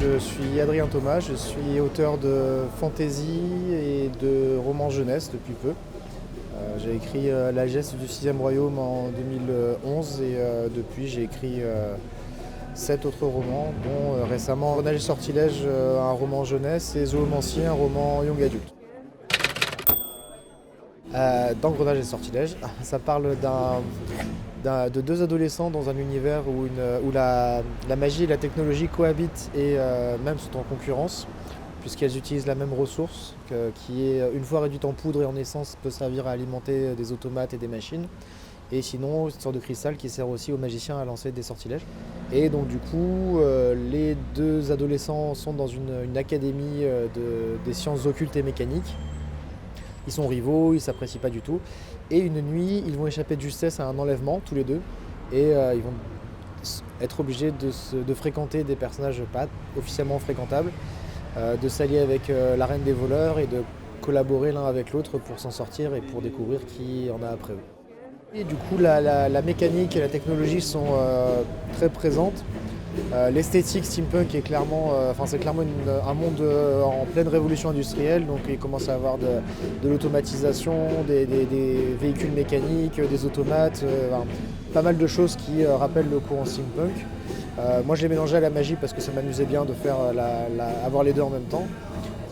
Je suis Adrien Thomas, je suis auteur de fantasy et de romans jeunesse depuis peu. J'ai écrit La geste du 6e royaume en 2011 et depuis j'ai écrit 7 autres romans, dont récemment Grenage et sortilège, un roman jeunesse, et Zoomancie, un roman young adulte. Dans Grenage et sortilège, ça parle de deux adolescents dans un univers où la magie et la technologie cohabitent et même sont en concurrence, puisqu'elles utilisent la même ressource qui est, une fois réduite en poudre et en essence, peut servir à alimenter des automates et des machines. Et sinon, une sorte de cristal qui sert aussi aux magiciens à lancer des sortilèges. Et donc du coup, les deux adolescents sont dans une académie des sciences occultes et mécaniques. Ils sont rivaux, ils s'apprécient pas du tout. Et une nuit, ils vont échapper de justesse à un enlèvement, tous les deux. Et ils vont être obligés de fréquenter des personnages pas officiellement fréquentables, de s'allier avec la reine des voleurs et de collaborer l'un avec l'autre pour s'en sortir et pour découvrir qui en a après eux. Et du coup, la mécanique et la technologie sont très présentes. L'esthétique steampunk est clairement, c'est clairement un monde en pleine révolution industrielle, donc il commence à avoir de l'automatisation, des véhicules mécaniques, des automates, pas mal de choses qui rappellent le courant steampunk. Moi je l'ai mélangé à la magie parce que ça m'amusait bien de faire avoir les deux en même temps,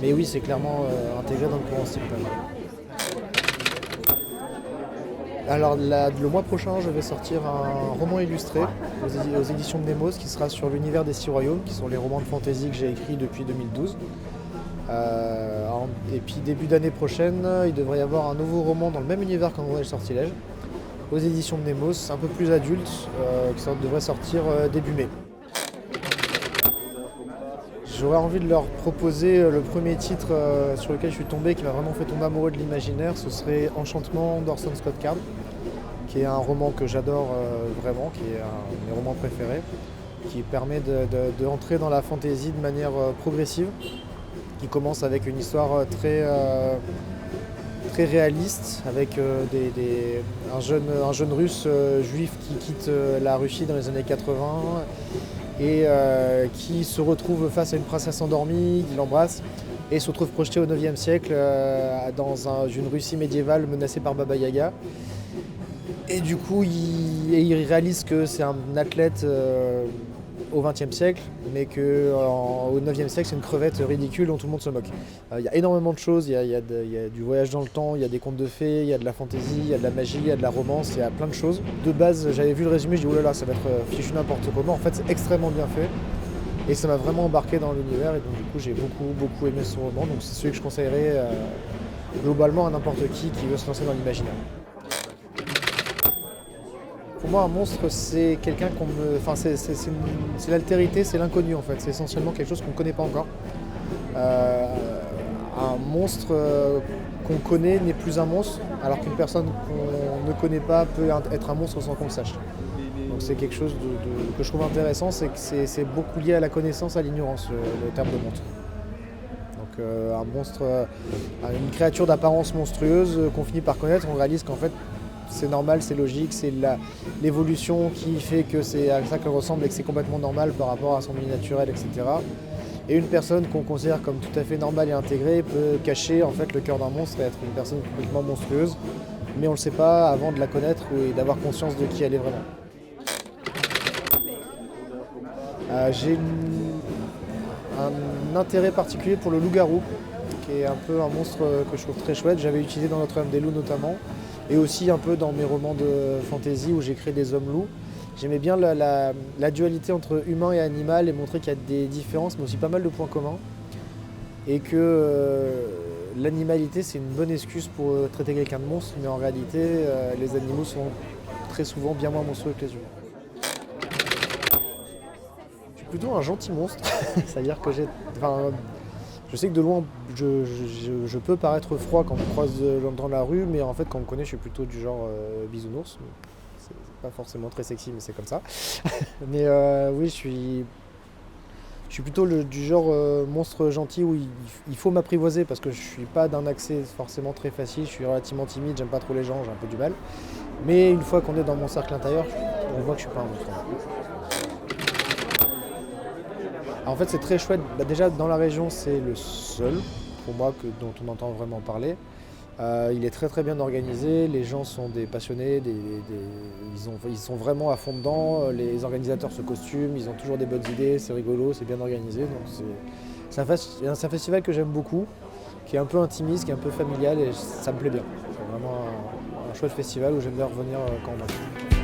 mais oui, c'est clairement intégré dans le courant steampunk. Alors le mois prochain, je vais sortir un roman illustré aux éditions de Nemos qui sera sur l'univers des 6 royaumes, qui sont les romans de fantasy que j'ai écrits depuis 2012. Et puis début d'année prochaine, il devrait y avoir un nouveau roman dans le même univers qu'en Grenage et sortilège, aux éditions de Nemos, un peu plus adulte, qui devrait sortir début mai. J'aurais envie de leur proposer le premier titre sur lequel je suis tombé, qui m'a vraiment fait tomber amoureux de l'imaginaire, ce serait Enchantement d'Orson Scott Card, qui est un roman que j'adore vraiment, qui est un de mes romans préférés, qui permet d'entrer dans la fantaisie de manière progressive, qui commence avec une histoire très réaliste, avec un jeune russe juif qui quitte la Russie dans les années 80 et qui se retrouve face à une princesse endormie, qui l'embrasse, et se retrouve projeté au 9e siècle dans une Russie médiévale menacée par Baba Yaga. Et du coup, il réalise que c'est un athlète au 20e siècle, mais qu'au 9e siècle, c'est une crevette ridicule dont tout le monde se moque. Il y a énormément de choses, il y a du voyage dans le temps, il y a des contes de fées, il y a de la fantaisie, il y a de la magie, il y a de la romance, il y a plein de choses. De base, j'avais vu le résumé, je dis oh là là, ça va être fichu n'importe comment. En fait, c'est extrêmement bien fait. Et ça m'a vraiment embarqué dans l'univers, et donc du coup, j'ai beaucoup aimé ce roman. Donc c'est celui que je conseillerais globalement à n'importe qui veut se lancer dans l'imaginaire. Pour moi, un monstre, c'est quelqu'un c'est l'altérité, c'est l'inconnu en fait. C'est essentiellement quelque chose qu'on ne connaît pas encore. Un monstre qu'on connaît n'est plus un monstre, alors qu'une personne qu'on ne connaît pas peut être un monstre sans qu'on le sache. Donc c'est quelque chose que je trouve intéressant, c'est que c'est beaucoup lié à la connaissance, à l'ignorance, le terme de monstre. Donc un monstre, une créature d'apparence monstrueuse qu'on finit par connaître, on réalise qu'en fait, c'est normal, c'est logique, c'est l'évolution qui fait que c'est à ça qu'elle ressemble et que c'est complètement normal par rapport à son milieu naturel, etc. Et une personne qu'on considère comme tout à fait normale et intégrée peut cacher en fait le cœur d'un monstre et être une personne complètement monstrueuse, mais on ne le sait pas avant de la connaître et d'avoir conscience de qui elle est vraiment. J'ai un intérêt particulier pour le loup-garou, qui est un peu un monstre que je trouve très chouette. J'avais utilisé dans Notre-Dame des loups notamment, et aussi un peu dans mes romans de fantasy où j'ai créé des hommes-loups. J'aimais bien la dualité entre humain et animal et montrer qu'il y a des différences, mais aussi pas mal de points communs. Et que l'animalité, c'est une bonne excuse pour traiter quelqu'un de monstre, mais en réalité, les animaux sont très souvent bien moins monstrueux que les humains. Je suis plutôt un gentil monstre, c'est-à-dire que je sais que de loin, je peux paraître froid quand on me croise dans la rue, mais en fait, quand on me connaît, je suis plutôt du genre bisounours. pas forcément très sexy, mais c'est comme ça. Mais oui, je suis plutôt du genre monstre gentil où il faut m'apprivoiser parce que je suis pas d'un accès forcément très facile, je suis relativement timide, j'aime pas trop les gens, j'ai un peu du mal. Mais une fois qu'on est dans mon cercle intérieur, on voit que je suis pas un monstre. En fait, c'est très chouette. Bah, déjà, dans la région, c'est le seul, pour moi, dont on entend vraiment parler. Il est très très bien organisé, les gens sont des passionnés, ils sont vraiment à fond dedans, les organisateurs se costument, ils ont toujours des bonnes idées, c'est rigolo, c'est bien organisé. Donc c'est un festival que j'aime beaucoup, qui est un peu intimiste, qui est un peu familial et ça me plaît bien. C'est vraiment un chouette festival où j'aime bien revenir quand on a.